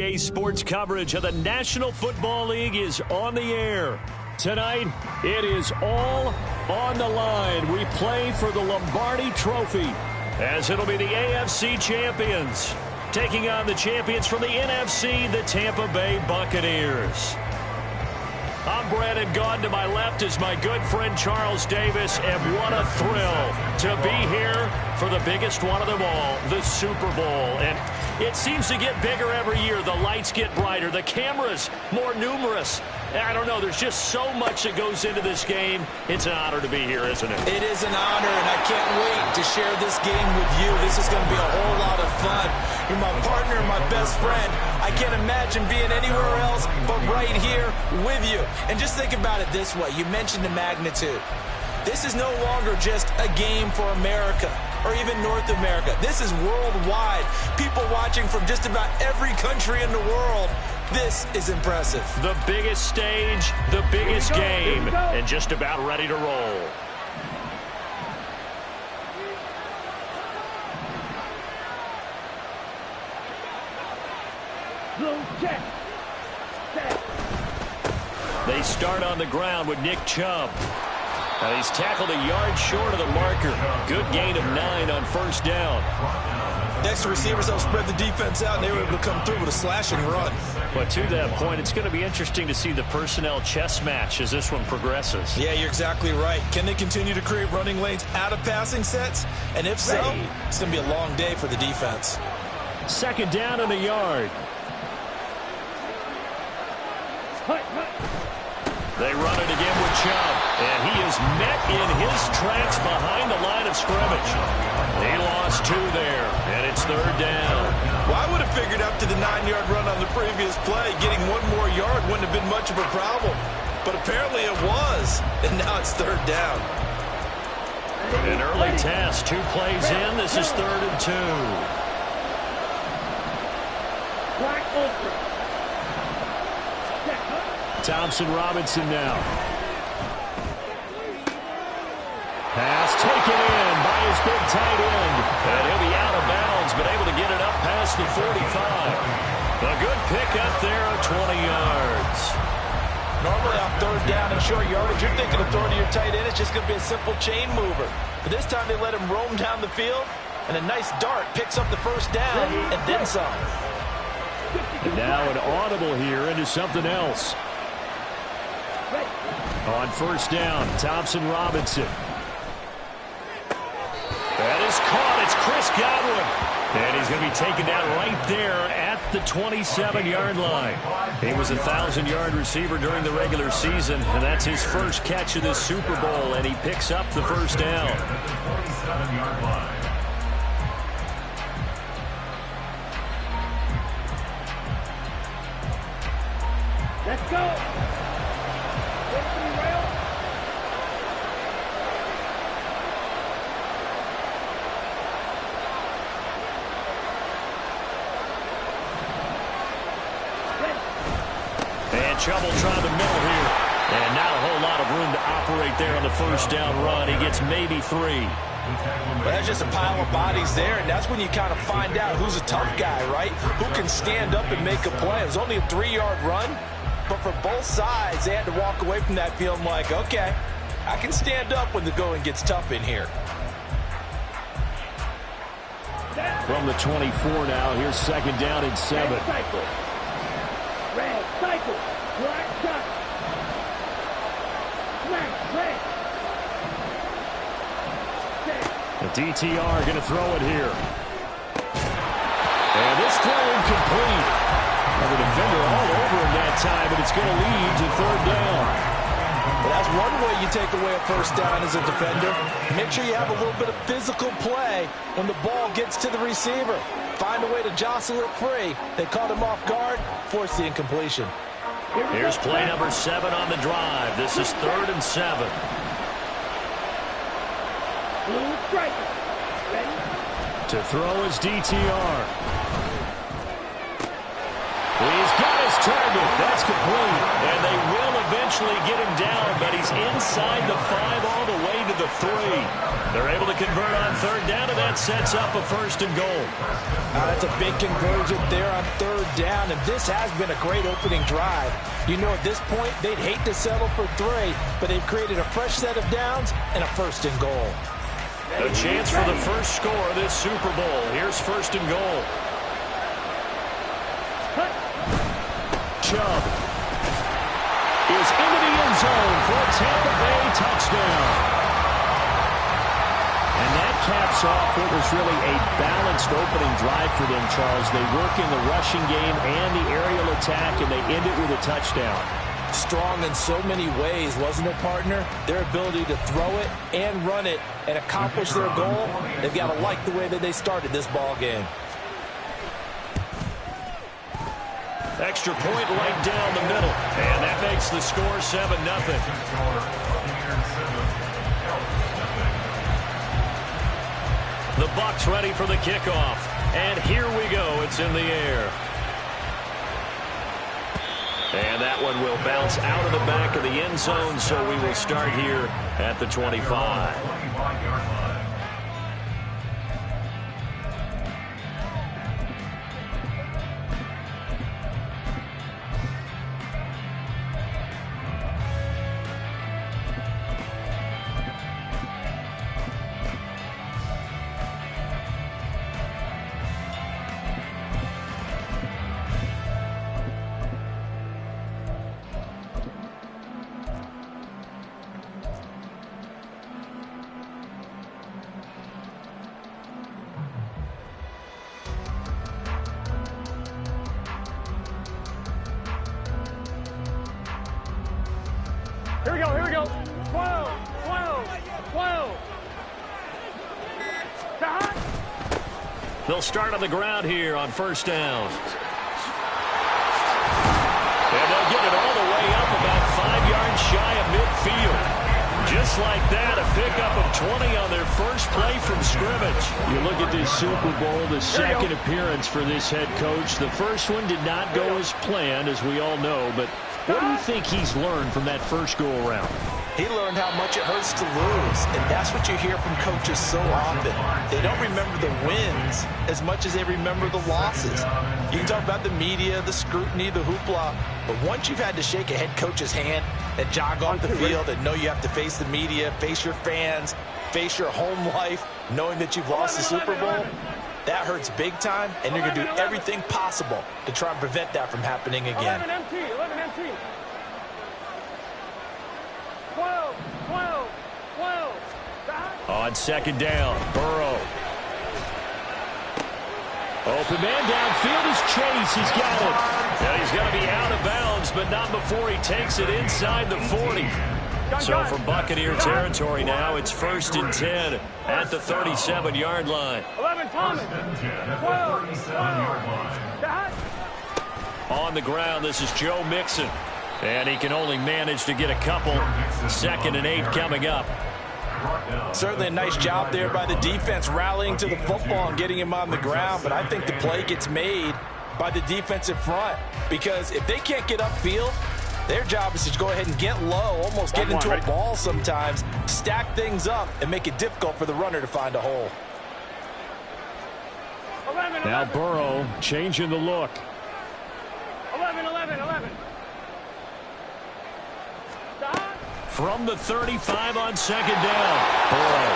Sports coverage of the National Football League is on the air. Tonight, it is all on the line. We play for the Lombardi Trophy, as it'll be the AFC champions taking on the champions from the NFC, the Tampa Bay Buccaneers. I'm Brandon Gaudin. To my left is my good friend Charles Davis, and what a thrill to be here for the biggest one of them all, the Super Bowl. And it seems to get bigger every year. The lights get brighter, the cameras more numerous. I don't know, there's just so much that goes into this game. It's an honor to be here, isn't it? It is an honor, and I can't wait to share this game with you. This is going to be a whole lot of fun. You're my partner, my best friend. I can't imagine being anywhere else but right here with you. And just think about it this way. You mentioned the magnitude. This is no longer just a game for America or even North America. This is worldwide. People watching from just about every country in the world. This is impressive. The biggest stage, the biggest game, and just about ready to roll. They start on the ground with Nick Chubb. Now he's tackled a yard short of the marker. Good gain of 9 on first down. Next, the receivers help spread the defense out, and they were able to come through with a slashing run. But to that point, it's going to be interesting to see the personnel chess match as this one progresses. Yeah, you're exactly right. Can they continue to create running lanes out of passing sets? And if so, it's going to be a long day for the defense. Second down and a yard. They run it again with Chubb, and he is met in his tracks behind the line of scrimmage. He lost 2 there, and it's third down. Well, I would have figured after the 9-yard run on the previous play, getting 1 more yard wouldn't have been much of a problem. But apparently it was, and now it's third down. An early test, 2 plays in. This is third and 2. Thompson Robinson now. Pass taken in by his big tight end. And he'll be out of bounds, but able to get it up past the 45. A good pickup there of 20 yards. Normally on third down and short yardage, you're thinking of throwing to your tight end. It's just going to be a simple chain mover. But this time they let him roam down the field, and a nice dart picks up the first down and then some. And now an audible here into something else. On first down, Thompson Robinson. That is caught. It's Chris Godwin. And he's going to be taken down right there at the 27-yard line. He was a 1,000-yard receiver during the regular season, and that's his first catch of this Super Bowl, and he picks up the first down. 27-yard line. Let's go. Chubb will try the middle here. And not a whole lot of room to operate there on the first down run. He gets maybe 3. Well, there's just a pile of bodies there, and that's when you kind of find out who's a tough guy, right? Who can stand up and make a play. It was only a 3-yard run, but for both sides, they had to walk away from that feeling like, okay, I can stand up when the going gets tough in here. From the 24 now, here's second down and 7. Red cycle. Red cycle. Black shot. Smack. Red. The DTR going to throw it here. And this throw incomplete. The defender all over him that time, but it's going to lead to third down. Well, that's one way you take away a first down as a defender. Make sure you have a little bit of physical play when the ball gets to the receiver. Find a way to jostle it free. They caught him off guard, forced the incompletion. Here's play number 7 on the drive. This is third and 7. Blue striker. Ready? To throw is DTR. He's got his target. That's complete. And they will eventually get him down, but he's inside the 5 all the way to the 3. They're able to convert on 3rd down, and that sets up a 1st and goal. That's a big conversion there on 3rd down, and this has been a great opening drive. You know, at this point, they'd hate to settle for 3, but they've created a fresh set of downs and a 1st and goal. A chance for the first score of this Super Bowl. Here's 1st and goal. Chubb is into the end zone for a Tampa Bay touchdown. And that caps off what was really a balanced opening drive for them, Charles. They work in the rushing game and the aerial attack, and they end it with a touchdown. Strong in so many ways, wasn't it, partner? Their ability to throw it and run it and accomplish their goal, they've got to like the way that they started this ball game. Extra point right down the middle, and that makes the score 7-0. The Bucs ready for the kickoff, and here we go. It's in the air. And that one will bounce out of the back of the end zone, so we will start here at the 25. Here we go. 12. They'll start on the ground here on 1st down. And they'll get it all the way up about 5 yards shy of midfield. Just like that, a pickup of 20 on their first play from scrimmage. You look at this Super Bowl, the second appearance for this head coach. The first one did not go as planned, as we all know, but what do you think he's learned from that first go-around? He learned how much it hurts to lose, and that's what you hear from coaches so often. They don't remember the wins as much as they remember the losses. You can talk about the media, the scrutiny, the hoopla, but once you've had to shake a head coach's hand and jog off the field and know you have to face the media, face your fans, face your home life, knowing that you've lost the Super Bowl, that hurts big time, and you're going to do everything possible to try and prevent that from happening again. 11 MT. 12. On 2nd down, Burrow. Open man downfield is Chase. He's got it. Now he's going to be out of bounds, but not before he takes it inside the 40. So from Buccaneer territory now, it's 1st and 10 at the 37-yard line. 11 Thomas. 12. On the ground, this is Joe Mixon. And he can only manage to get a couple. 2nd and 8 coming up. Certainly a nice job there by the defense rallying to the football and getting him on the ground, but I think the play gets made by the defensive front, because if they can't get upfield, their job is to go ahead and get low, almost get into a ball sometimes, stack things up, and make it difficult for the runner to find a hole. 11. Now Burrow changing the look. 11. From the 35 on 2nd down, Burrow.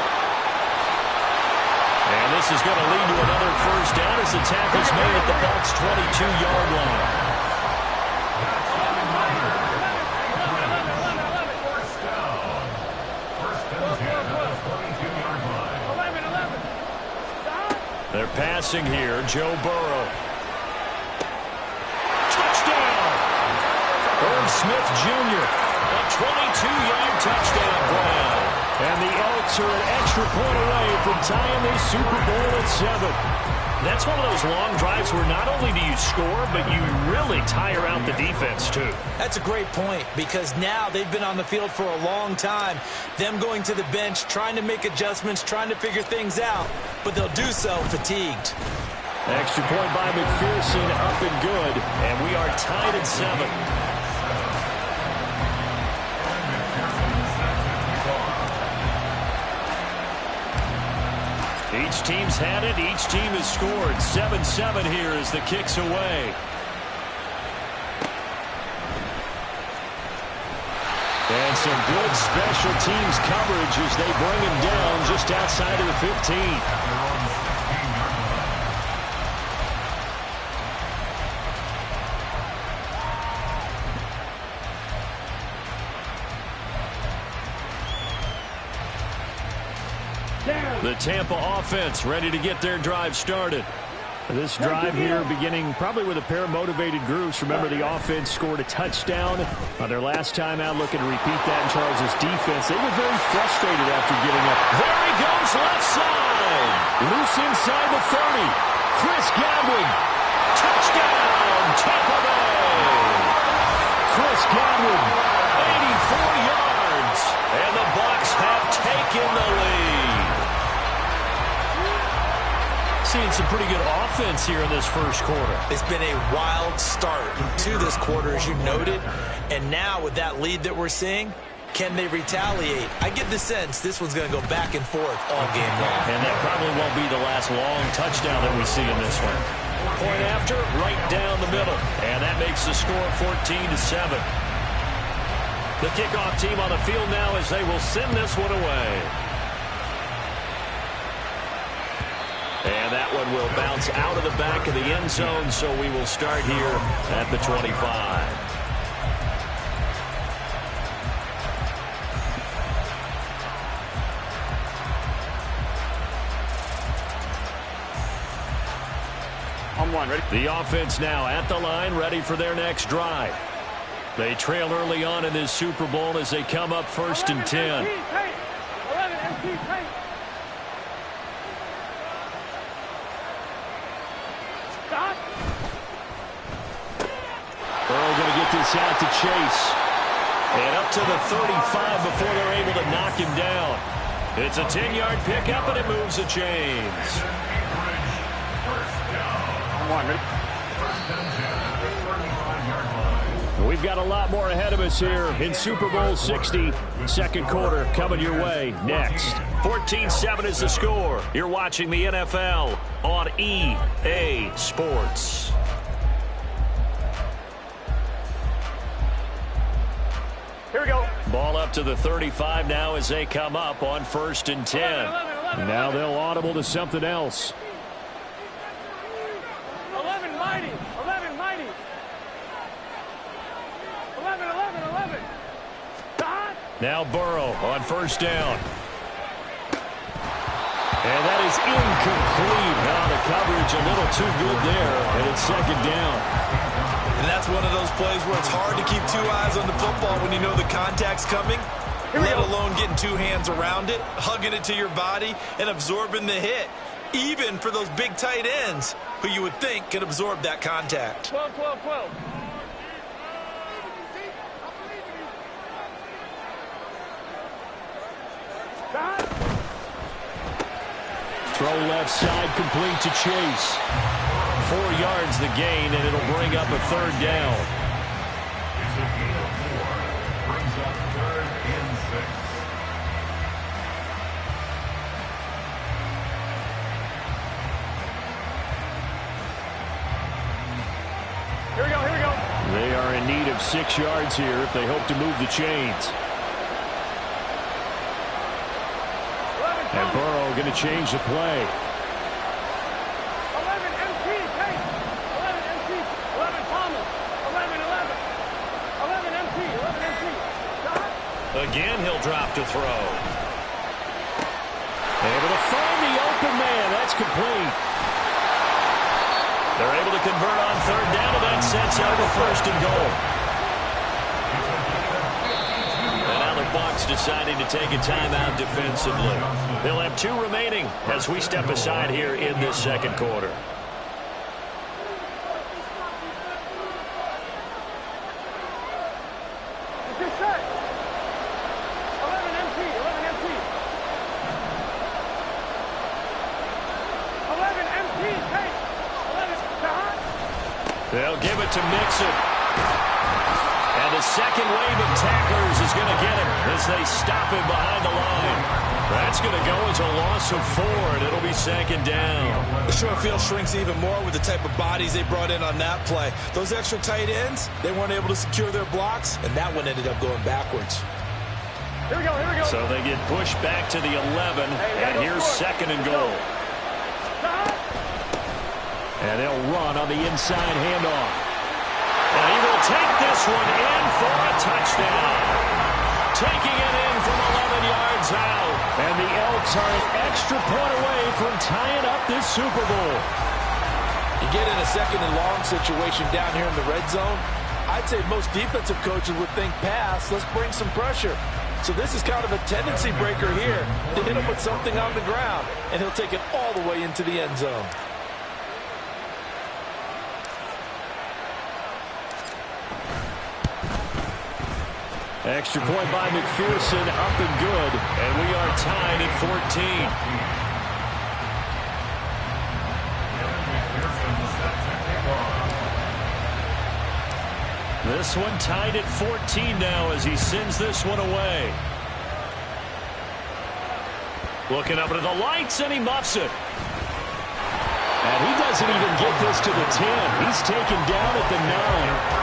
And this is going to lead to another 1st down as the tackle's made at the Bucs' 22-yard line. They're passing here, Joe Burrow. Touchdown! Irv Smith Jr., a 22-yard touchdown grab. And the Elks are an extra point away from tying this Super Bowl at 7. That's one of those long drives where not only do you score, but you really tire out the defense, too. That's a great point, because now they've been on the field for a long time. Them going to the bench, trying to make adjustments, trying to figure things out, but they'll do so fatigued. Extra point by McPherson, up and good. And we are tied at 7. Each team's had it. Each team has scored. 7-7 here as the kick's away. And some good special teams coverage as they bring him down just outside of the 15. The Tampa offense ready to get their drive started. This drive here beginning probably with a pair of motivated groups. Remember, the offense scored a touchdown on their last time out, looking to repeat that in Charles' defense. They were very frustrated after giving up. There he goes, left side. Loose inside the 30. Chris Godwin. Touchdown, Tampa Bay. Chris Godwin, 84 yards. And the Bucs have taken the lead. Seeing some pretty good offense here in this first quarter. It's been a wild start to this quarter, as you noted. And now with that lead that we're seeing, can they retaliate? I get the sense this one's going to go back and forth all game long. And that probably won't be the last long touchdown that we see in this one. Point after, right down the middle. And that makes the score 14-7. The kickoff team on the field now as they will send this one away. And that one will bounce out of the back of the end zone, so we will start here at the 25. On one, ready? The offense now at the line, ready for their next drive. They trail early on in this Super Bowl as they come up 1st and 10. 11 MP tight. Stop. Burrow going to get this out to Chase. And up to the 35 before they're able to knock him down. It's a 10-yard pickup, and it moves the chains. Come on, ready? We've got a lot more ahead of us here in Super Bowl 60. Second quarter coming your way next. 14-7 is the score. You're watching the NFL on EA Sports. Here we go. Ball up to the 35 now as they come up on 1st and 10. 11. Now they'll audible to something else. 11 mighty. 11 mighty. 11. Stop. Now Burrow on 1st down. And that is incomplete. Now the coverage a little too good there, and it's 2nd down. And that's one of those plays where it's hard to keep 2 eyes on the football when you know the contact's coming, let alone getting 2 hands around it, hugging it to your body, and absorbing the hit, even for those big tight ends who you would think could absorb that contact. 12. Stop. Throw left side complete to Chase. 4 yards the gain, and it'll bring up a 3rd down. It's a gain of 4. Brings up 3rd and 6. Here we go. They are in need of 6 yards here if they hope to move the chains. 11 And Burrow going to change the play. 11 MP tight. 11 MP. 11 Thomas. 11. 11 MP. Stop. Again, he'll drop to throw. Able to find the open man. That's complete. They're able to convert on 3rd down, and that sets up a 1st and goal. And now the Bucs deciding to take a timeout defensively. They'll have 2 remaining as we step aside here in this second quarter. It's just set. 11 MP. 11 MP tight. to Mixon. And the second wave of tacklers is going to get him as they stop him behind the line. That's going to go as a loss of 4, and it'll be second down. The short field shrinks even more with the type of bodies they brought in on that play. Those extra tight ends, they weren't able to secure their blocks, and that one ended up going backwards. Here we go, here we go. So they get pushed back to the 11, and here's second and goal. And they'll run on the inside handoff. And he will take this one in for a touchdown. Taking it in from 11 yards out. And the Elks are an extra point away from tying up this Super Bowl. You get in a second and long situation down here in the red zone, I'd say most defensive coaches would think pass, let's bring some pressure. So this is kind of a tendency breaker here to hit him with something on the ground, and he'll take it all the way into the end zone. Extra point by McPherson, up and good, and we are tied at 14. This one tied at 14 now as he sends this one away. Looking up into the lights, and he muffs it. And he doesn't even get this to the 10. He's taken down at the 9.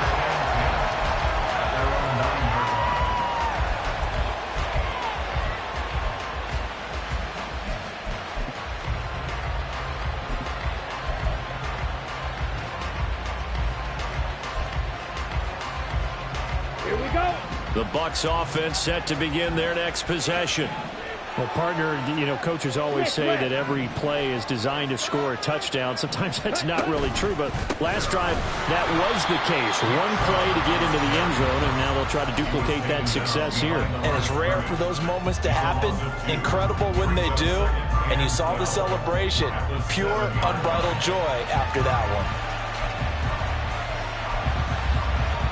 The Bucs offense set to begin their next possession. Well, partner, coaches always say that every play is designed to score a touchdown. Sometimes that's not really true, but last drive, that was the case. One play to get into the end zone, and now they'll try to duplicate that success here. And it's rare for those moments to happen. Incredible when they do. And you saw the celebration. Pure, unbridled joy after that one.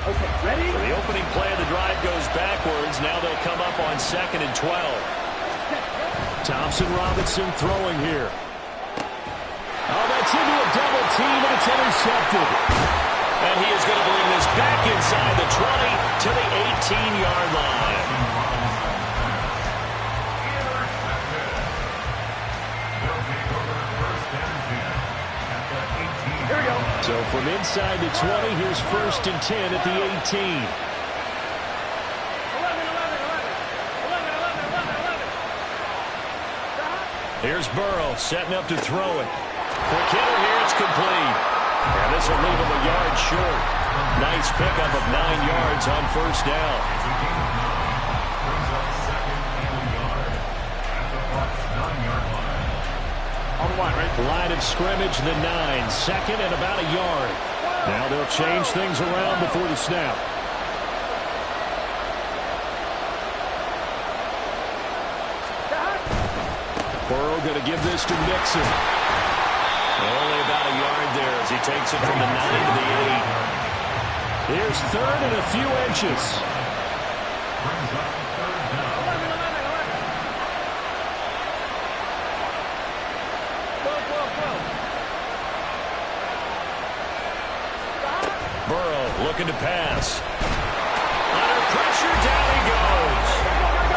Okay, ready? So the opening play of the drive goes backwards. Now they'll come up on 2nd and 12. Thompson Robinson throwing here. Oh, that's into a double team, and it's intercepted. And he is going to bring this back inside the 20 to the 18-yard line. Here we go. So from inside the 20, here's 1st and 10 at the 18. 11. Here's Burrow setting up to throw it. Quick hitter here, it's complete. And this will leave him a yard short. Nice pickup of 9 yards on 1st down. On 1, right? Line of scrimmage, the 9. 2nd and about a yard. Now they'll change things around before the snap. Burrow going to give this to Mixon. Only about a yard there as he takes it from the 9 to the 8. Here's 3rd and a few inches. Burrow looking to pass. Under pressure, down he goes.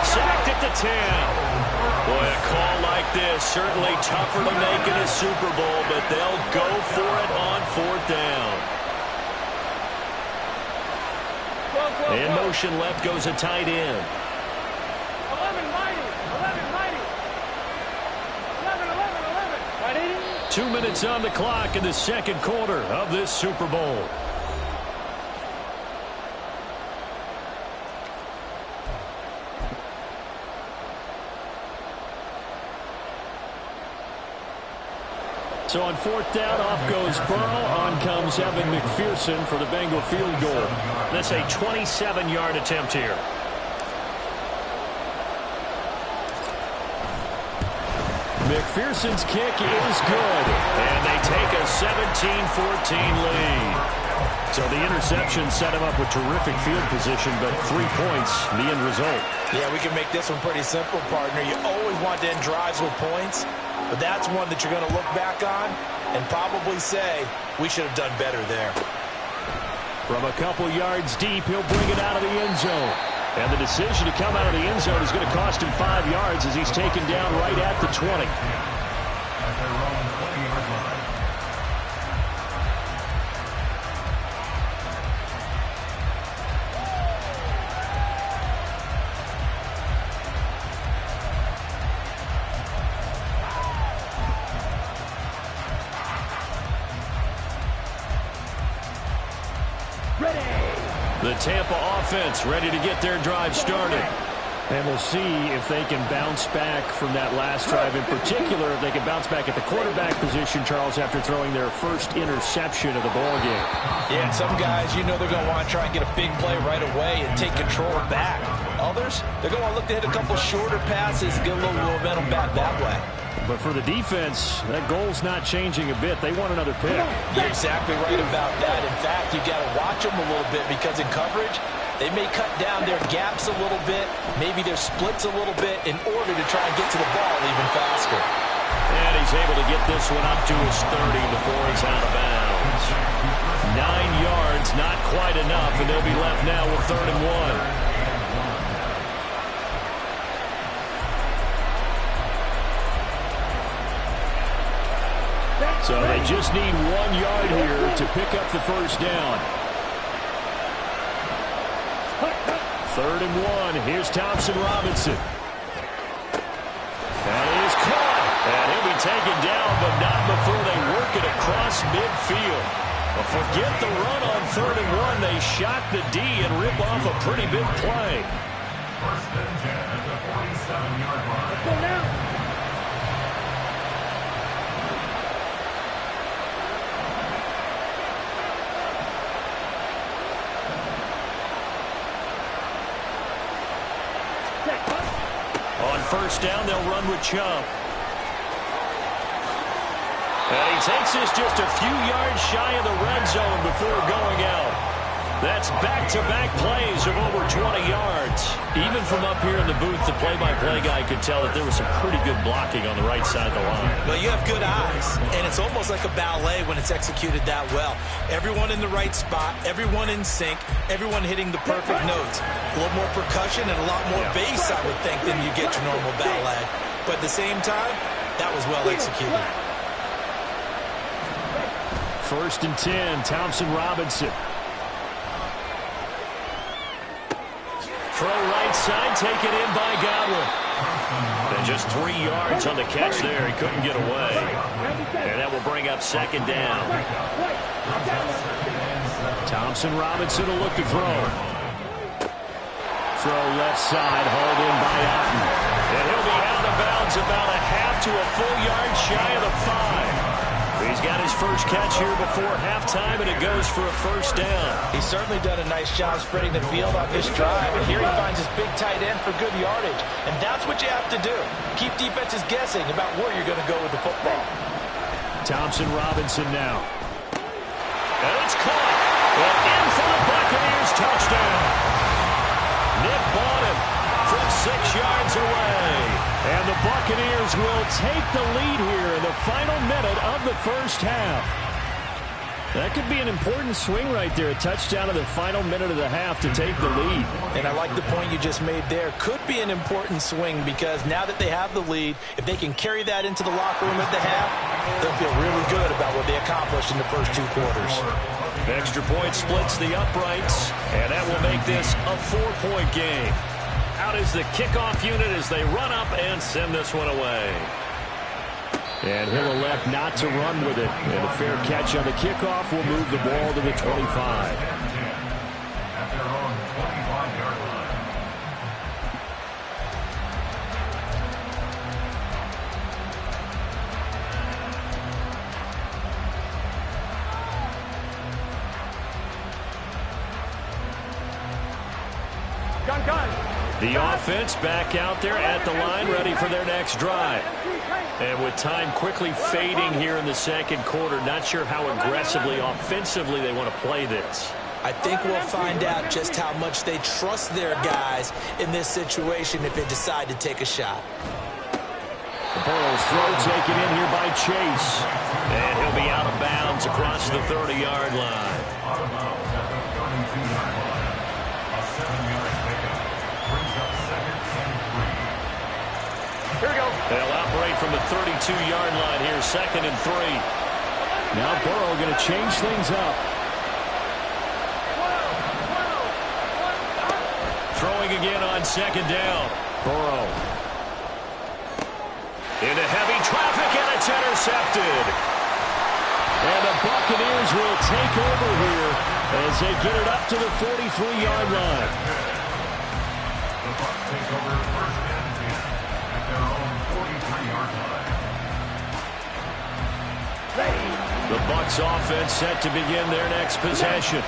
Sacked at the 10. Boy, a call like this, certainly tougher to make in a Super Bowl, but they'll go for it on 4th down. In motion left goes a tight end. 11, mighty. 2 minutes on the clock in the 2nd quarter of this Super Bowl. So on 4th down, off goes Burrow. On comes Evan McPherson for the Bengal field goal. That's a 27-yard attempt here. McPherson's kick is good. And they take a 17-14 lead. So the interception set him up with terrific field position, but 3 points, the end result. Yeah, we can make this one pretty simple, partner. You always want to end drives with points, but that's one that you're going to look back on and probably say, we should have done better there. From a couple yards deep, he'll bring it out of the end zone. And the decision to come out of the end zone is going to cost him 5 yards as he's taken down right at the 20. At their own 20-yard line. The Tampa offense ready to get their drive started. And we'll see if they can bounce back from that last drive. In particular, if they can bounce back at the quarterback position, Charles, after throwing their first interception of the ball game. Yeah, and some guys, you know they're going to want to try and get a big play right away and take control back. Others, they're going to want to look to hit a couple shorter passes, get a little momentum back that way. But for the defense, that goal's not changing a bit. They want another pick. You're exactly right about that. In fact, you got to watch them a little bit because in coverage, they may cut down their gaps a little bit, maybe their splits a little bit in order to try and get to the ball even faster. And he's able to get this one up to his 30 before he's out of bounds. 9 yards, not quite enough, and they'll be left now with 3rd and 1. So they just need 1 yard here to pick up the first down. 3rd and 1. Here's Thompson Robinson. That is caught. And he'll be taken down, but not before they work it across midfield. But forget the run on 3rd and 1. They shock the D and rip off a pretty big play. 1st and 10 at the 47-yard line. Let's go now. On 1st down, they'll run with Chubb. And he takes this just a few yards shy of the red zone before going out. That's back-to-back plays of over 20 yards. Even from up here in the booth, the play-by-play guy could tell that there was some pretty good blocking on the right side of the line. Well, you have good eyes, and it's almost like a ballet when it's executed that well. Everyone in the right spot, everyone in sync, everyone hitting the perfect notes. A little more percussion and a lot more bass, I would think, than you get your normal ballet. But at the same time, that was well executed. 1st and 10, Thompson Robinson. Throw right side, taken in by Godwin. And just 3 yards on the catch there. He couldn't get away. And that will bring up 2nd down. Thompson Robinson will look to throw. Throw left side, hauled in by Otten. And he'll be out of bounds about a half to a full yard shy of the 5. He's got his first catch here before halftime, and it goes for a 1st down. He's certainly done a nice job spreading the field on this drive, and here he finds his big tight end for good yardage. And that's what you have to do. Keep defenses guessing about where you're going to go with the football. Thompson Robinson now. And it's caught. And in for the Buccaneers touchdown. Nick Bottom from 6 yards away. And the Buccaneers will take the lead here in the final minute of the 1st half. That could be an important swing right there. A touchdown in the final minute of the half to take the lead. And I like the point you just made there. Could be an important swing because now that they have the lead, if they can carry that into the locker room at the half, they'll feel really good about what they accomplished in the first 2 quarters. Extra point splits the uprights, and that will make this a 4-point game. Out is the kickoff unit as they run up and send this one away. And he'll elect not to run with it. And a fair catch on the kickoff will move the ball to the 25. At their own 25-yard line. The offense back out there at the line, ready for their next drive. And with time quickly fading here in the 2nd quarter, not sure how aggressively, offensively they want to play this. I think we'll find out just how much they trust their guys in this situation if they decide to take a shot. The Burrows throw taken in here by Chase. And he'll be out of bounds across the 30-yard line. straight from the 32-yard line here, 2nd and 3. Now Burrow going to change things up. Throwing again on 2nd down. Burrow. Into heavy traffic, and it's intercepted. And the Buccaneers will take over here as they get it up to the 43-yard line. The Bucs take over 1st and 10 at their own 43-yard line. The Bucs offense set to begin their next possession.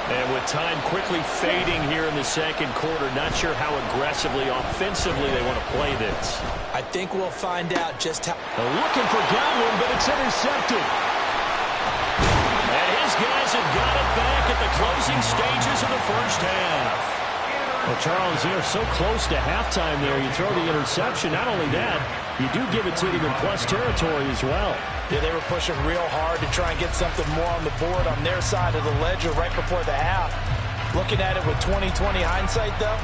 And with time quickly fading here in the 2nd quarter, not sure how aggressively, offensively they want to play this. I think we'll find out just how. Looking for Godwin, but it's intercepted. And his guys have got it back at the closing stages of the first half. Well, Charles, you're so close to halftime there. You throw the interception. Not only that, you do give it to them in plus territory as well. Yeah, they were pushing real hard to try and get something more on the board on their side of the ledger right before the half. Looking at it with 20/20 hindsight, though,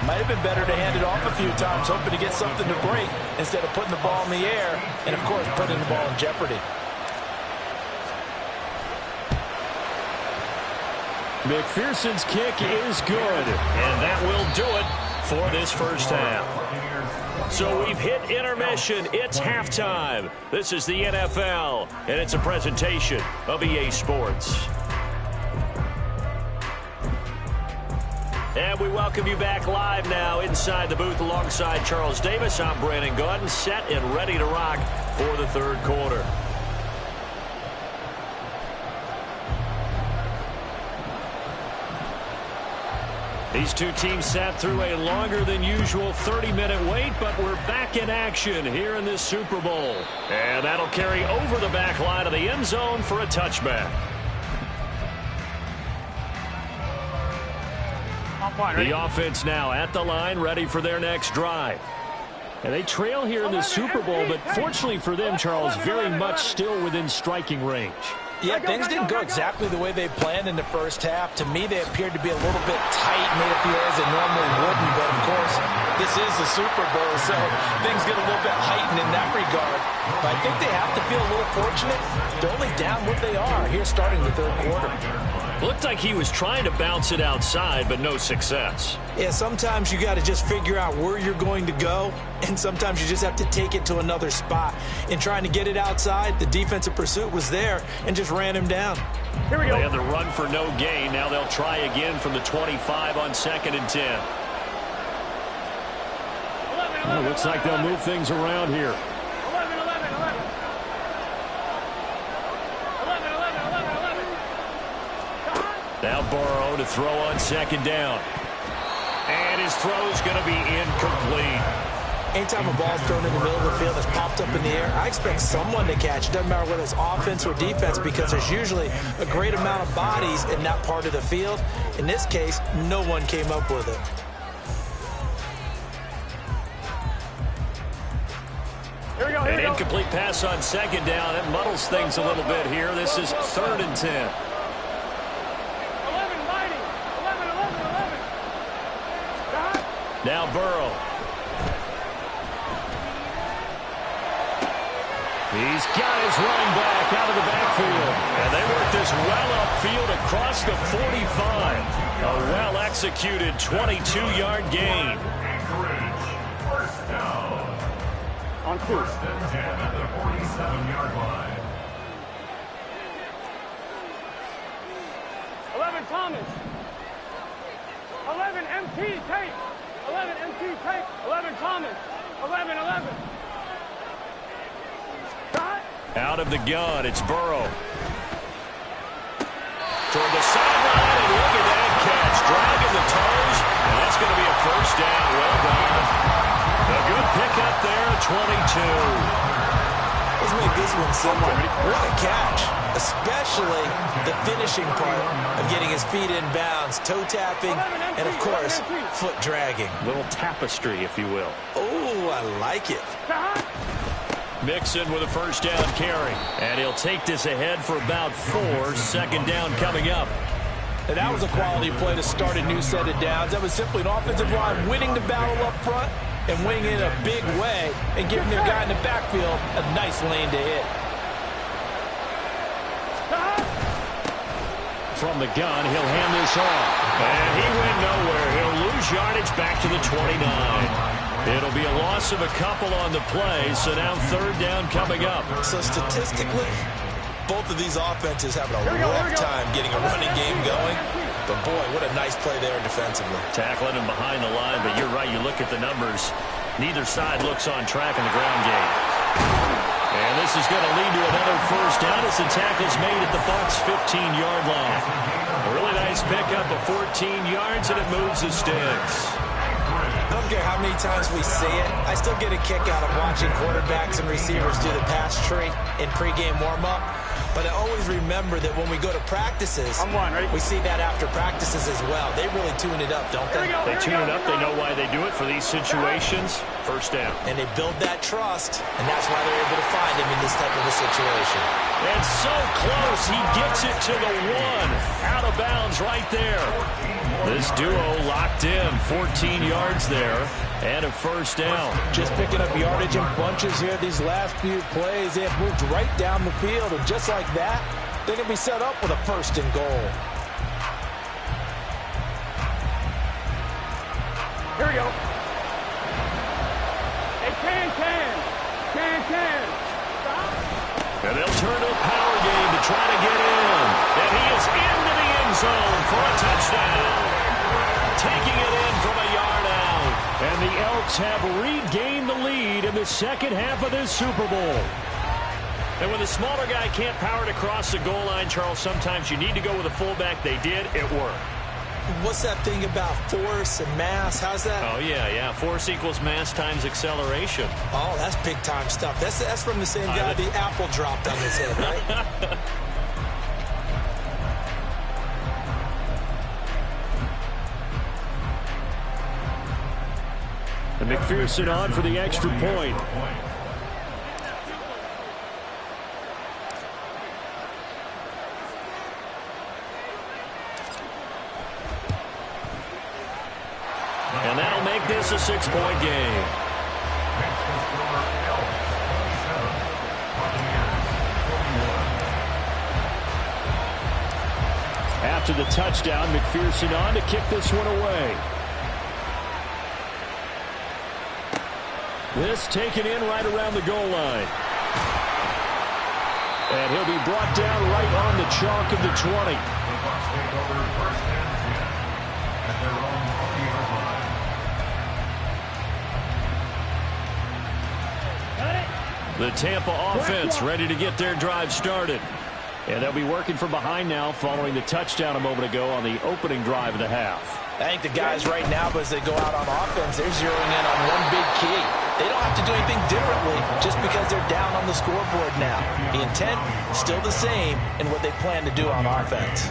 might have been better to hand it off a few times, hoping to get something to break instead of putting the ball in the air and, of course, putting the ball in jeopardy. McPherson's kick is good, and that will do it for this first half. So we've hit intermission. It's halftime. This is the NFL, and it's a presentation of EA Sports. And we welcome you back live now inside the booth alongside Charles Davis. I'm Brandon Gaudin, set and ready to rock for the 3rd quarter. These two teams sat through a longer than usual 30-minute wait, but we're back in action here in this Super Bowl. And that'll carry over the back line of the end zone for a touchback. The offense now at the line, ready for their next drive. And they trail here in the Super Bowl, but fortunately for them, Charles, very much still within striking range. Yeah, things didn't go exactly the way they planned in the first half. To me, they appeared to be a little bit tight, made it feel as they normally wouldn't. But, of course, this is the Super Bowl, so things get a little bit heightened in that regard. But I think they have to feel a little fortunate. They're only down what they are here starting the 3rd quarter. Looked like he was trying to bounce it outside, but no success. Yeah, sometimes you got to just figure out where you're going to go, and sometimes you just have to take it to another spot. In trying to get it outside, the defensive pursuit was there and just ran him down. Here we go. They had the run for no gain. Now they'll try again from the 25 on 2nd and 10. Well, looks like they'll move things around here. 11. Now Burrow to throw on 2nd down. And his throw's going to be incomplete. Anytime a ball's thrown in the middle of the field that's popped up in the air, I expect someone to catch. It doesn't matter whether it's offense or defense, because there's usually a great amount of bodies in that part of the field. In this case, no one came up with it. An incomplete pass on 2nd down. It muddles things a little bit here. This is 3rd and 10. Now Burrow. He's got his running back out of the backfield. And they work this well upfield across the 45. A well-executed 22-yard gain. First down. On 1st and 10 at the 47-yard line. 11 Thomas. 11 MT tape. 11 MT tape. 11 Thomas. 11. Out of the gun, it's Burrow. Toward the sideline, and look at that catch. Dragging the toes, and that's going to be a first down. Well done. A good pickup there, 22. Let's make this one simple. What a catch, especially the finishing part of getting his feet in bounds, toe tapping, and, of course, foot dragging. Little tapestry, if you will. Oh, I like it. Mixon with a first down carry. And he'll take this ahead for about 4. 2nd down coming up. And that was a quality play to start a new set of downs. That was simply an offensive line winning the battle up front and wing in a big way and giving their guy in the backfield a nice lane to hit. From the gun, he'll hand this off. And he went nowhere. He'll lose yardage back to the 29. It'll be a loss of a couple on the play, so now third down coming up. So statistically, both of these offenses having a rough time getting a running game going. But boy, what a nice play there defensively. Tackling him behind the line, but you're right, you look at the numbers. Neither side looks on track in the ground game. And this is going to lead to another first down as the tackle's made at the Bucs' 15-yard line. A really nice pickup of 14 yards, and it moves the sticks. I don't care how many times we see it. I still get a kick out of watching quarterbacks and receivers do the pass tree in pregame warm-up. But I always remember that when we go to practices, we see that after practices as well. They really tune it up, don't they? They tune it up. They know why they do it for these situations. First down. And they build that trust, and that's why they're able to find him in this type of a situation. And so close. He gets it to the 1. Out of bounds right there. This duo locked in. 14 yards there. And a first down. Just picking up yardage in bunches here these last few plays. They have moved right down the field, and just like that, they're going to be set up with a first and goal. Here we go. Hey, can. Stop. And they'll turn to a power game to try to get in. And he is into the end zone for a touchdown. Taking it in from a yard out. And the Elks have regained the lead in the second half of this Super Bowl. And when the smaller guy can't power it across the goal line, Charles, sometimes you need to go with a fullback. They did. It worked. What's that thing about force and mass? How's that? Oh, yeah. Force equals mass times acceleration. Oh, that's big-time stuff. That's from the same guy the apple dropped on his head, right? And McPherson on for the extra point. And that'll make this a 6-point game. After the touchdown, McPherson on to kick this one away. This taken in right around the goal line. And he'll be brought down right on the chalk of the 20. The Tampa offense ready to get their drive started. And they'll be working from behind now following the touchdown a moment ago on the opening drive of the half. I think the guys right now, as they go out on offense, they're zeroing in on one big key. They don't have to do anything differently just because they're down on the scoreboard now. The intent, still the same in what they plan to do on offense.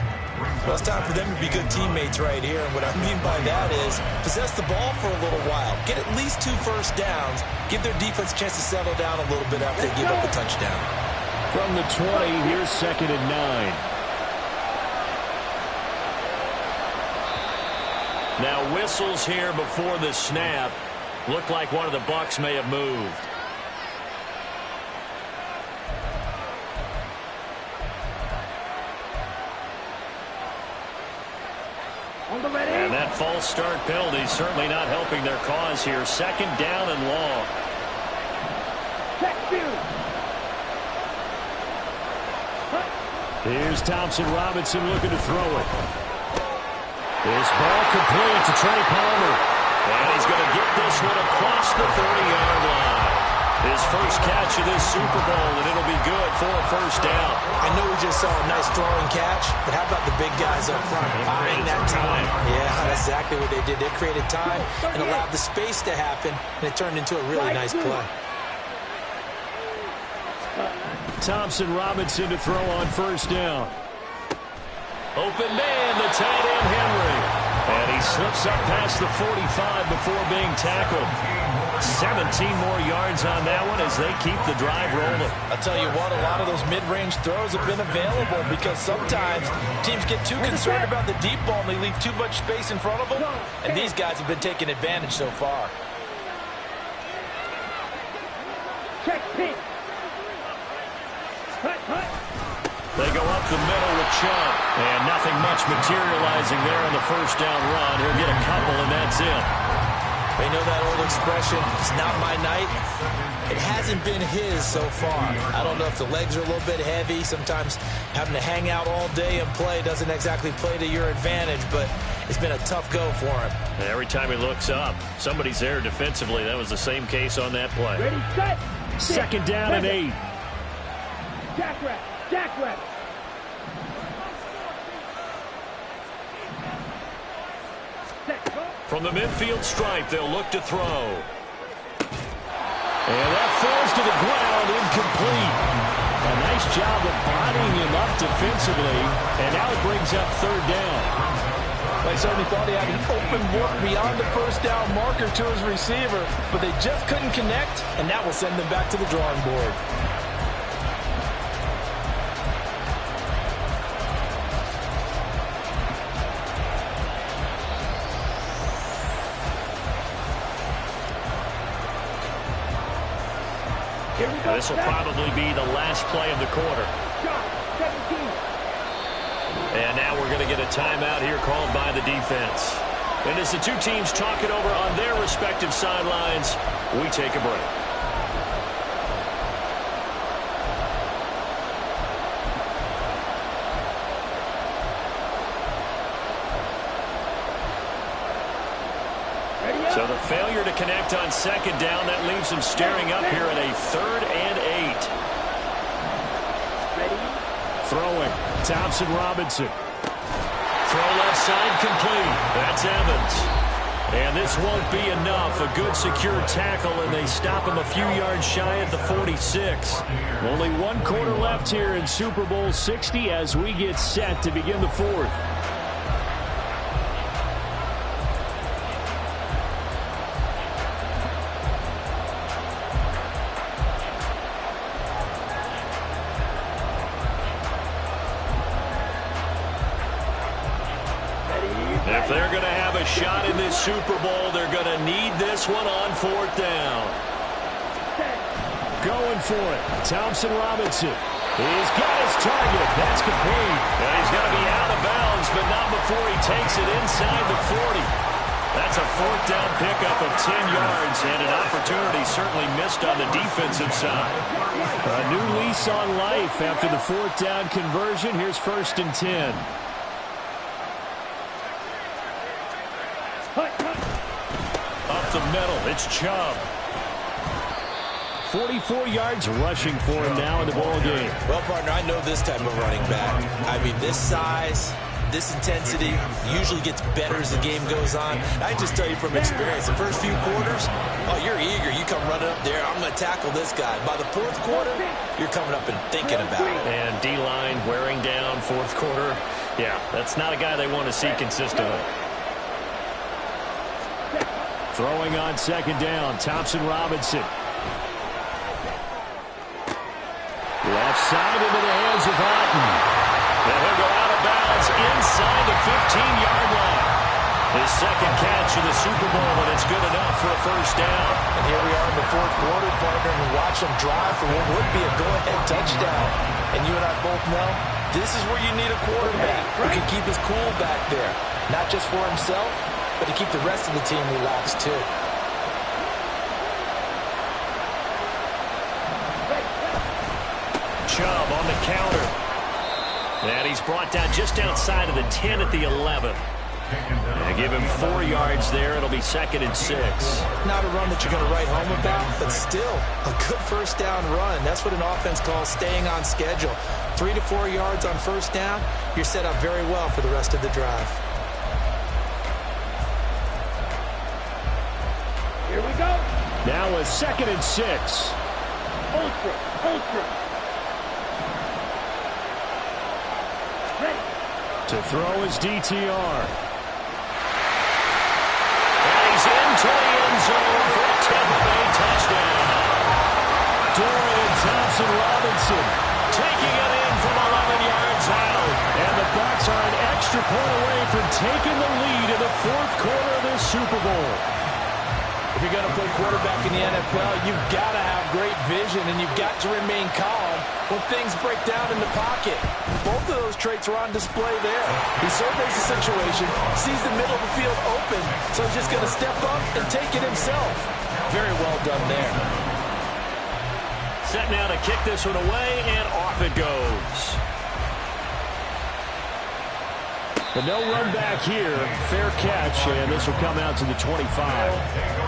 Well, it's time for them to be good teammates right here. And what I mean by that is possess the ball for a little while. Get at least 2 first downs. Give their defense a chance to settle down a little bit after they give up a touchdown. From the 20, here's 2nd and 9. Now whistles here before the snap. Looked like one of the Bucs may have moved. And that false start penalty certainly not helping their cause here. 2nd down and long. Here's Thompson Robinson looking to throw it. This ball complete to Trey Palmer. And he's going to get this one across the 30-yard line. His first catch of this Super Bowl, and it'll be good for a first down. I know we just saw a nice throwing catch, but how about the big guys up front buying that time? Yeah, that's exactly what they did. They created time and allowed the space to happen, and it turned into a really nice play. Thompson Robinson to throw on first down. Open man, the tight end Henry. And he slips up past the 45 before being tackled. 17 more yards on that one as they keep the drive rolling. I'll tell you what, a lot of those mid-range throws have been available because sometimes teams get too concerned about the deep ball and they leave too much space in front of them. And these guys have been taking advantage so far. the middle with Chubb. And nothing much materializing there on the first down run. He'll get a couple, and that's it. They know that old expression, it's not my night. It hasn't been his so far. I don't know if the legs are a little bit heavy. Sometimes having to hang out all day and play doesn't exactly play to your advantage, but it's been a tough go for him. And every time he looks up, somebody's there defensively. That was the same case on that play. Ready, set. Second down and 8. Jackrabbit. Jackrabbit. From the midfield stripe, they'll look to throw. And that falls to the ground, incomplete. A nice job of bodying him up defensively, and now it brings up third down. They certainly thought he had an open look beyond the first down marker to his receiver, but they just couldn't connect, and that will send them back to the drawing board. This will probably be the last play of the quarter. And now we're going to get a timeout here called by the defense. And as the two teams talk it over on their respective sidelines, we take a break. So the failure to connect on second down, that leaves them staring up here at a 3rd and 8. Throwing, Thompson Robinson. Throw left side complete. That's Evans. And this won't be enough. A good secure tackle, and they stop him a few yards shy at the 46. Only one quarter left here in Super Bowl 60 as we get set to begin the fourth. If they're going to have a shot in this Super Bowl, they're going to need this one on 4th down. Going for it. Thompson Robinson. He's got his target. That's complete. And he's going to be out of bounds, but not before he takes it inside the 40. That's a 4th down pickup of 10 yards, and an opportunity certainly missed on the defensive side. A new lease on life after the 4th down conversion. Here's 1st and 10. Up the middle, it's Chubb. 44 yards rushing for him now in the ball game. Well, partner, I know this type of running back. I mean, this size, this intensity usually gets better as the game goes on. I just tell you from experience, the first few quarters, oh, you're eager. You come running up there, I'm going to tackle this guy. By the 4th quarter, you're coming up and thinking about it. And D-line wearing down 4th quarter. Yeah, that's not a guy they want to see consistently. Throwing on second down, Thompson Robinson. Left side into the hands of Otten. And he'll go out of bounds inside the 15-yard line. His second catch in the Super Bowl, and it's good enough for a 1st down. And here we are in the 4th quarter, partner, and watch him drive for what would be a go-ahead touchdown. And you and I both know this is where you need a quarterback who can keep his cool back there. Not just for himself, but to keep the rest of the team relaxed, too. Chubb on the counter. And he's brought down just outside of the 10 at the 11. And give him 4 yards there. It'll be 2nd and 6. Not a run that you're going to write home about, but still a good 1st down run. That's what an offense calls staying on schedule. 3 to 4 yards on 1st down, you're set up very well for the rest of the drive. Here we go. Now with 2nd and 6. Ultra. Ready. To throw his DTR. And he's into the end zone for a Tampa Bay touchdown. Dorian Thompson-Robinson taking it in from 11 yards out. And the Bucs are an extra point away from taking the lead in the 4th quarter of this Super Bowl. If you're going to play quarterback in the NFL, you've got to have great vision, and you've got to remain calm when things break down in the pocket. Both of those traits are on display there. He surveys the situation, sees the middle of the field open, so he's just going to step up and take it himself. Very well done there. Set now to kick this one away, and off it goes. But no run back here. Fair catch, and this will come out to the 25.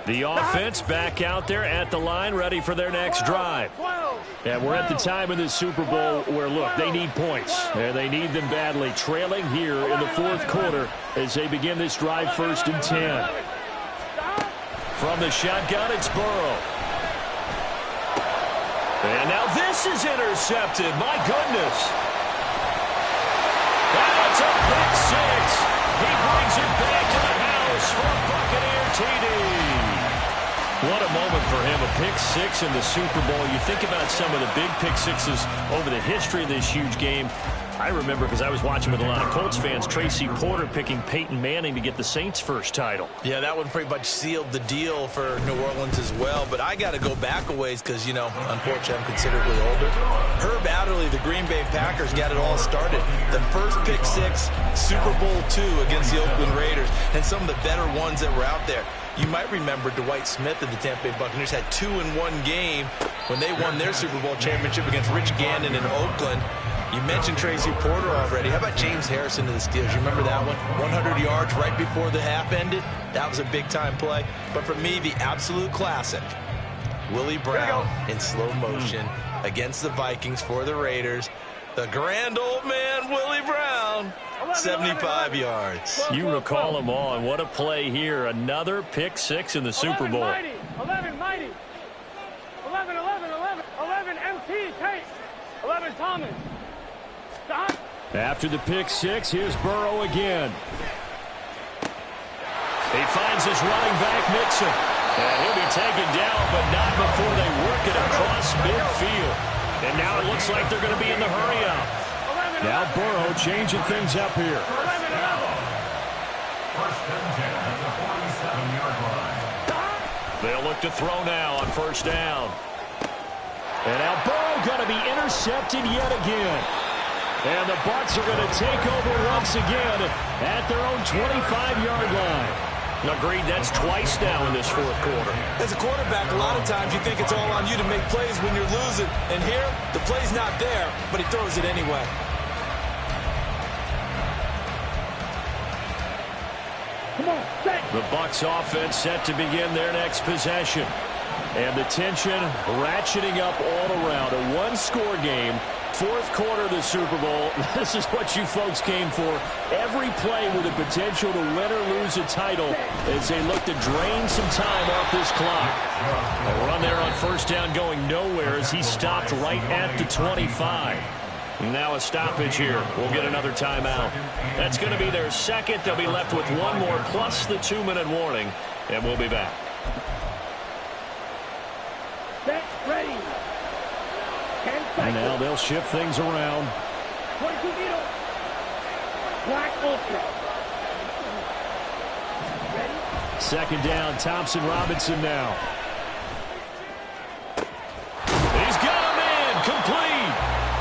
The offense back out there at the line, ready for their next drive. And we're at the time in this Super Bowl where, look, they need points. And they need them badly. Trailing here in the fourth quarter as they begin this drive, 1st and 10. From the shotgun, it's Burrow. And now this is intercepted. My goodness. That's a pick six. He brings it back to the house for a Buccaneer TD. What a moment for him, a pick six in the Super Bowl. You think about some of the big pick sixes over the history of this huge game. I remember, because I was watching with a lot of Colts fans, Tracy Porter picking Peyton Manning to get the Saints' first title. Yeah, that one pretty much sealed the deal for New Orleans as well. But I got to go back a ways because, you know, unfortunately I'm considerably older. Herb Adderley, the Green Bay Packers, got it all started. The first pick six, Super Bowl II against the Oakland Raiders, and some of the better ones that were out there. You might remember Dwight Smith of the Tampa Bay Buccaneers had 2-in-1 game when they won their Super Bowl championship against Rich Gannon in Oakland. You mentioned Tracy Porter already. How about James Harrison to the Steelers? You remember that one? 100 yards right before the half ended. That was a big-time play. But for me, the absolute classic, Willie Brown in slow motion against the Vikings for the Raiders. The grand old man, Willie Brown, 75 yards. You recall them all, and what a play here. Another pick six in the Super Bowl. 11 Mighty. 11 MT Tate. 11 Thomas. Stop. After the pick six, here's Burrow again. He finds his running back, Mixon. And he'll be taken down, but not before they work it across midfield. And now it looks like they're going to be in the hurry-up. Now Burrow changing things up here. 1st and 10 at the 47-yard line. They'll look to throw now on 1st down. And now Burrow going to be intercepted yet again. And the Bucs are going to take over once again at their own 25-yard line. Agreed, that's twice now in this fourth quarter. As a quarterback, a lot of times you think it's all on you to make plays when you're losing. And here, the play's not there, but he throws it anyway. Come on, set. The Bucs offense set to begin their next possession. And the tension ratcheting up all around. A one-score game. Fourth quarter of the Super Bowl. This is what you folks came for. Every play with the potential to win or lose a title as they look to drain some time off this clock. A run there on 1st down going nowhere as he stopped right at the 25. Now a stoppage here. We'll get another timeout. That's going to be their second. They'll be left with one more plus the 2-minute warning. And we'll be back. Set, ready. And now they'll shift things around. 22 needle. Black ultra. Ready? 2nd down, Thompson Robinson now. He's got a man, complete.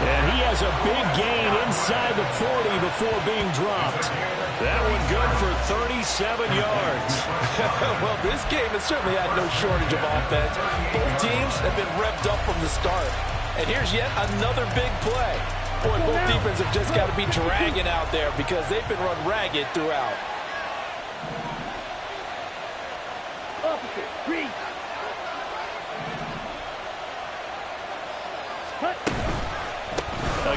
And he has a big gain inside the 40 before being dropped. That one good for 37 yards. Well, this game has certainly had no shortage of offense. Both teams have been revved up from the start. And here's yet another big play. Boy, both defenses have just got to be dragging out there because they've been run ragged throughout. Opposite, reach. Cut.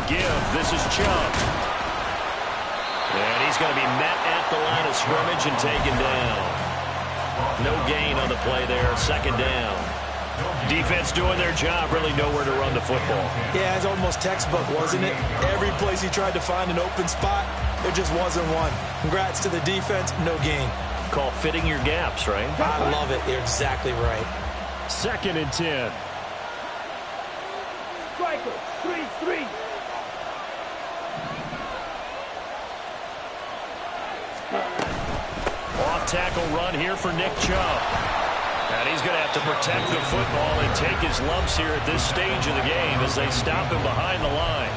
Again, this is Chubb. And he's going to be met at the line of scrimmage and taken down. No gain on the play there. 2nd down. Defense doing their job, really nowhere to run the football. Yeah, it's almost textbook, wasn't it? Every place he tried to find an open spot, there just wasn't one. Congrats to the defense, no gain. Call fitting your gaps, right? I love it. You're exactly right. 2nd and 10. Striker, 3-3. Off tackle run here for Nick Chubb. And he's going to have to protect the football and take his lumps here at this stage of the game as they stop him behind the line.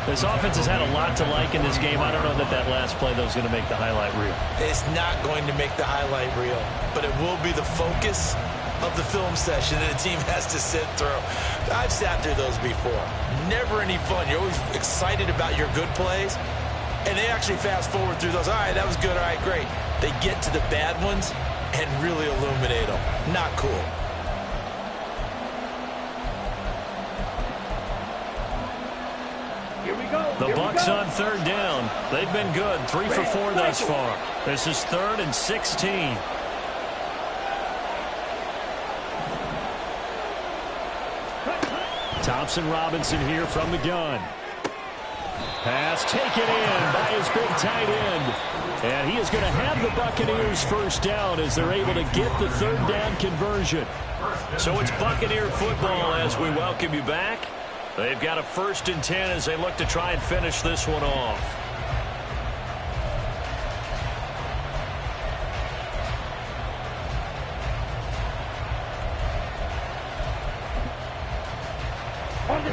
This offense has had a lot to like in this game. I don't know that last play, though, is going to make the highlight reel. It's not going to make the highlight reel, but it will be the focus of the film session that a team has to sit through. I've sat through those before. Never any fun. You're always excited about your good plays, and they actually fast forward through those. All right, that was good. All right, great. They get to the bad ones and really illuminate them. Not cool. The Bucs on third down. They've been good. 3 for 4 thus far. This is 3rd and 16. Thompson Robinson here from the gun. Pass taken in by his big tight end. And he is going to have the Buccaneers first down as they're able to get the third down conversion. So it's Buccaneer football as we welcome you back. They've got a 1st and 10 as they look to try and finish this one off.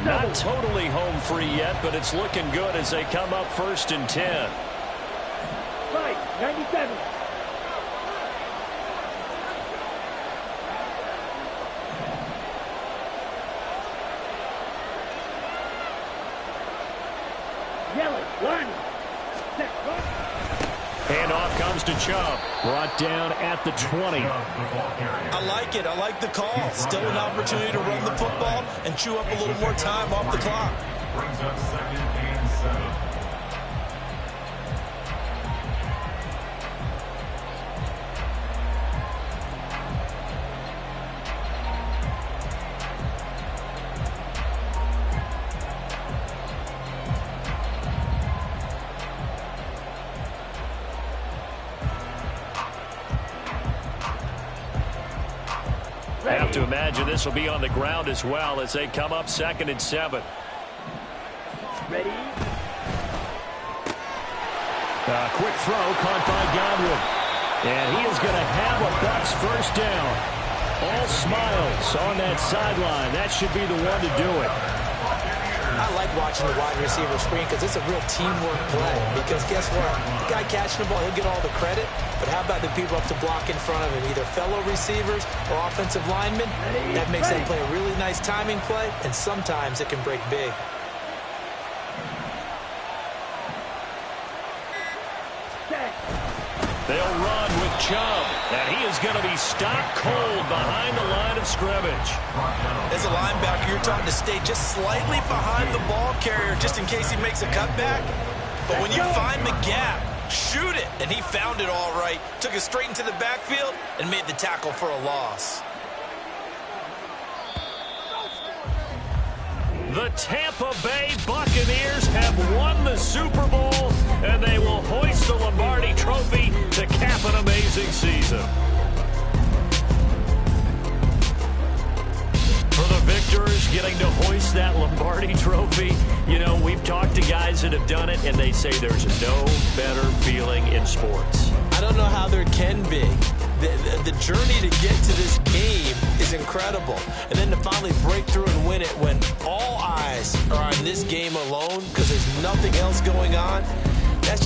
Not totally home free yet, but it's looking good as they come up 1st and 10. Right, 97. Handoff comes to Chubb. Brought down at the 20. I like it. I like the call. Still an opportunity to run the football and chew up a little more time off the clock. Brings up 2nd and 7. I have to imagine this will be on the ground as well as they come up 2nd and 7. Ready? Quick throw caught by Godwin. And he is going to have a Bucs first down. All smiles on that sideline. That should be the one to do it. I like watching the wide receiver screen because it's a real teamwork play. Because guess what? The guy catching the ball, he'll get all the credit. But how about the people up to block in front of him? Either fellow receivers or offensive linemen. That makes that play a really nice timing play. And sometimes it can break big. They'll run with Chubb, and he is going to be stopped cold behind the line of scrimmage. As a linebacker, you're taught to stay just slightly behind the ball carrier just in case he makes a cutback. But when you find the gap, shoot it. And he found it all right. Took it straight into the backfield and made the tackle for a loss. The Tampa Bay Buccaneers have won the Super Bowl, and they will hoist the Lombardi Trophy to cap an amazing season. For the victors getting to hoist that Lombardi Trophy, you know, we've talked to guys that have done it, and they say there's no better feeling in sports. I don't know how there can be. The journey to get to this game is incredible. And then to finally break through and win it when all eyes are on this game alone because there's nothing else going on,